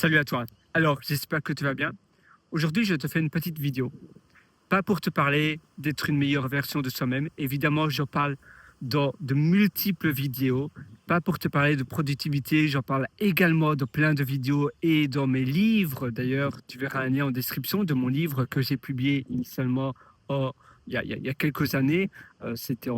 Salut à toi. Alors, j'espère que tu vas bien. Aujourd'hui, je te fais une petite vidéo. Pas pour te parler d'être une meilleure version de soi-même. Évidemment, j'en parle dans de multiples vidéos. Pas pour te parler de productivité. J'en parle également dans plein de vidéos et dans mes livres. D'ailleurs, tu verras un lien en description de mon livre que j'ai publié initialement il y a quelques années. C'était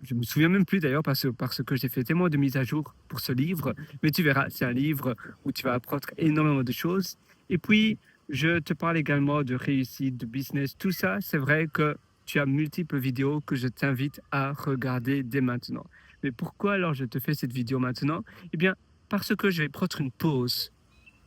je me souviens même plus d'ailleurs parce que j'ai fait tellement de mises à jour pour ce livre. Mais tu verras, c'est un livre où tu vas apprendre énormément de choses. Et puis, je te parle également de réussite, de business, tout ça. C'est vrai que tu as multiples vidéos que je t'invite à regarder dès maintenant. Mais pourquoi alors je te fais cette vidéo maintenant? Eh bien, parce que je vais prendre une pause.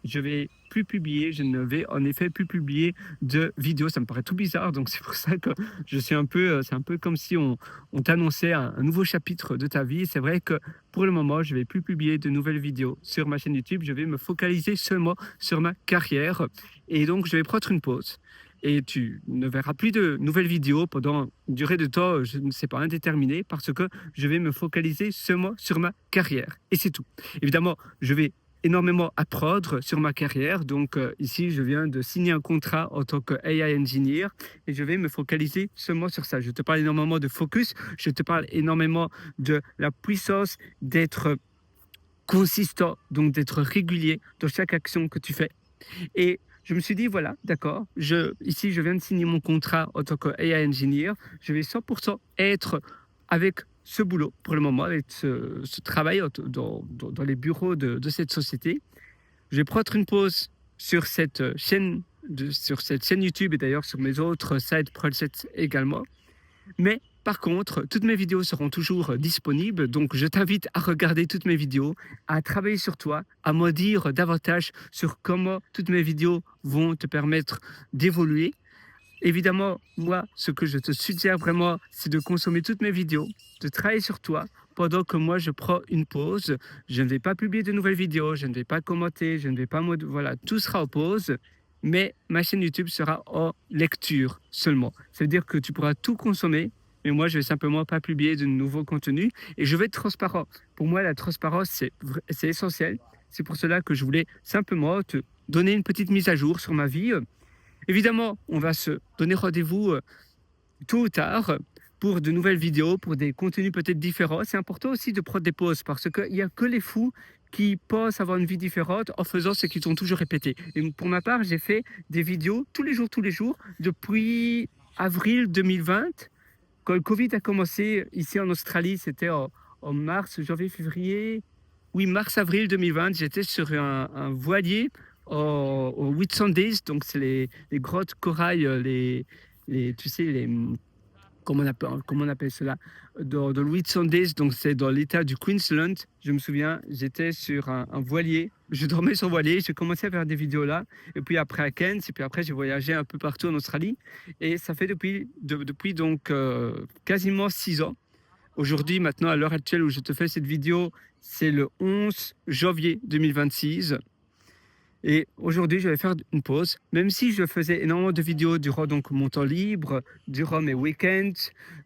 Je vais plus publier, je ne vais en effet plus publier de vidéos. Ça me paraît tout bizarre, donc c'est pour ça que je suis un peu, c'est un peu comme si on t'annonçait un nouveau chapitre de ta vie. C'est vrai que pour le moment, je vais plus publier de nouvelles vidéos sur ma chaîne YouTube. Je vais me focaliser seulement sur ma carrière et donc je vais prendre une pause. Et tu ne verras plus de nouvelles vidéos pendant une durée de temps, je ne sais pas, indéterminée, parce que je vais me focaliser seulement sur ma carrière. Et c'est tout. Évidemment, je vais énormément apprendre sur ma carrière. Donc ici, je viens de signer un contrat en tant que AI engineer et je vais me focaliser seulement sur ça. Je te parle énormément de focus, je te parle énormément de la puissance d'être consistant, donc d'être régulier dans chaque action que tu fais. Et je me suis dit, voilà, d'accord, ici, je viens de signer mon contrat en tant que AI engineer. Je vais 100% être avec ce boulot pour le moment, avec ce travail dans les bureaux de cette société. Je vais prendre une pause sur cette chaîne, sur cette chaîne YouTube et d'ailleurs sur mes autres side projects également. Mais par contre, toutes mes vidéos seront toujours disponibles, donc je t'invite à regarder toutes mes vidéos, à travailler sur toi, à m'en dire davantage sur comment toutes mes vidéos vont te permettre d'évoluer. Évidemment, moi, ce que je te suggère vraiment, c'est de consommer toutes mes vidéos, de travailler sur toi, pendant que moi, je prends une pause. Je ne vais pas publier de nouvelles vidéos, je ne vais pas commenter, je ne vais pas... Voilà, tout sera en pause, mais ma chaîne YouTube sera en lecture seulement. Ça veut dire que tu pourras tout consommer, mais moi, je vais simplement pas publier de nouveaux contenus et je vais être transparent. Pour moi, la transparence, c'est essentiel. C'est pour cela que je voulais simplement te donner une petite mise à jour sur ma vie. Évidemment, on va se donner rendez-vous tôt ou tard pour de nouvelles vidéos, pour des contenus peut-être différents. C'est important aussi de prendre des pauses parce qu'il n'y a que les fous qui pensent avoir une vie différente en faisant ce qu'ils ont toujours répété. Et pour ma part, j'ai fait des vidéos tous les jours, depuis avril 2020. Quand le Covid a commencé ici en Australie, c'était en mars, janvier, février. Oui, mars-avril 2020, j'étais sur un voilier au Whitsundays, donc c'est les grottes corail, tu sais, comment on appelle cela, dans le Whitsundays, donc c'est dans l'état du Queensland. Je me souviens, j'étais sur un voilier, je dormais sur voilier, j'ai commencé à faire des vidéos là, et puis après à Cairns, et puis après j'ai voyagé un peu partout en Australie, et ça fait depuis donc quasiment 6 ans. Aujourd'hui, maintenant, à l'heure actuelle où je te fais cette vidéo, c'est le 11 janvier 2026. Et aujourd'hui, je vais faire une pause, même si je faisais énormément de vidéos durant donc mon temps libre, durant mes week-ends,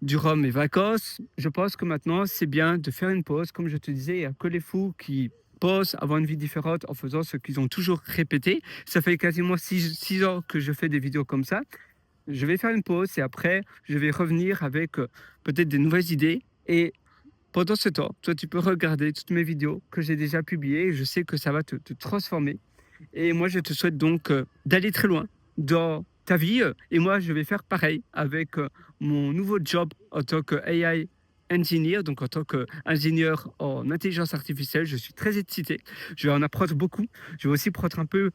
durant mes vacances. Je pense que maintenant, c'est bien de faire une pause. Comme je te disais, il n'y a que les fous qui pensent avoir une vie différente en faisant ce qu'ils ont toujours répété. Ça fait quasiment 6 ans que je fais des vidéos comme ça. Je vais faire une pause et après, je vais revenir avec peut-être des nouvelles idées. Et pendant ce temps, toi, tu peux regarder toutes mes vidéos que j'ai déjà publiées. Je sais que ça va te transformer. Et moi, je te souhaite donc d'aller très loin dans ta vie. Et moi, je vais faire pareil avec mon nouveau job en tant que AI engineer, donc en tant qu'ingénieur en intelligence artificielle. Je suis très excité. Je vais en apprendre beaucoup. Je vais aussi prendre un peu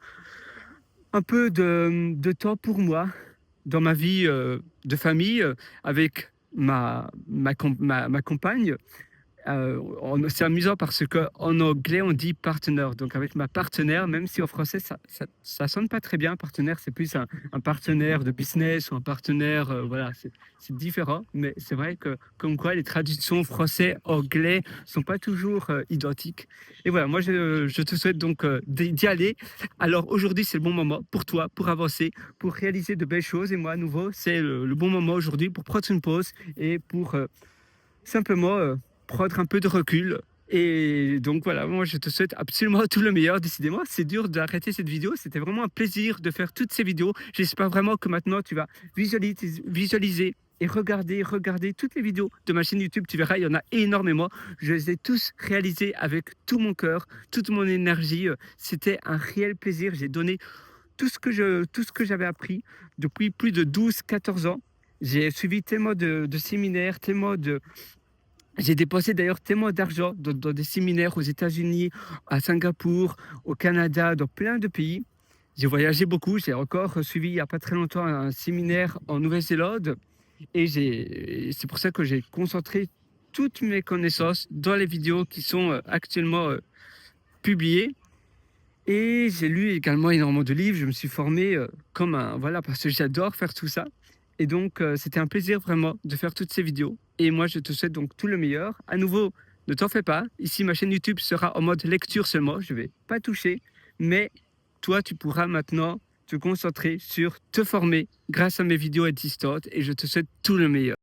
de temps pour moi dans ma vie de famille avec ma compagne. C'est amusant parce qu'en anglais, on dit partner. Donc, avec ma partenaire, même si en français, ça sonne pas très bien. Partenaire, c'est plus un partenaire de business ou un partenaire. Voilà, c'est différent. Mais c'est vrai que, comme quoi, les traductions français-anglais sont pas toujours identiques. Et voilà, moi, je te souhaite donc d'y aller. Alors, aujourd'hui, c'est le bon moment pour toi, pour avancer, pour réaliser de belles choses. Et moi, à nouveau, c'est le bon moment aujourd'hui pour prendre une pause et pour simplement prendre un peu de recul Et donc voilà, moi je te souhaite absolument tout le meilleur. Décidément, c'est dur d'arrêter cette vidéo. C'était vraiment un plaisir de faire toutes ces vidéos. J'espère vraiment que maintenant tu vas visualiser et regarder toutes les vidéos de ma chaîne YouTube. Tu verras, il y en a énormément. Je les ai tous réalisés avec tout mon cœur, toute mon énergie. C'était un réel plaisir. J'ai donné tout ce que j'avais appris depuis plus de 12, 14 ans. J'ai suivi tellement de séminaires, tellement de, j'ai dépensé d'ailleurs tellement d'argent dans des séminaires aux États-Unis, à Singapour, au Canada, dans plein de pays. J'ai voyagé beaucoup. J'ai encore suivi il n'y a pas très longtemps un séminaire en Nouvelle-Zélande. C'est pour ça que j'ai concentré toutes mes connaissances dans les vidéos qui sont actuellement publiées. Et j'ai lu également énormément de livres. Je me suis formé comme un... Voilà, parce que j'adore faire tout ça. Et donc, c'était un plaisir vraiment de faire toutes ces vidéos. Et moi, je te souhaite donc tout le meilleur. À nouveau, ne t'en fais pas. Ici, ma chaîne YouTube sera en mode lecture seulement. Je ne vais pas toucher. Mais toi, tu pourras maintenant te concentrer sur te former grâce à mes vidéos existantes. Et je te souhaite tout le meilleur.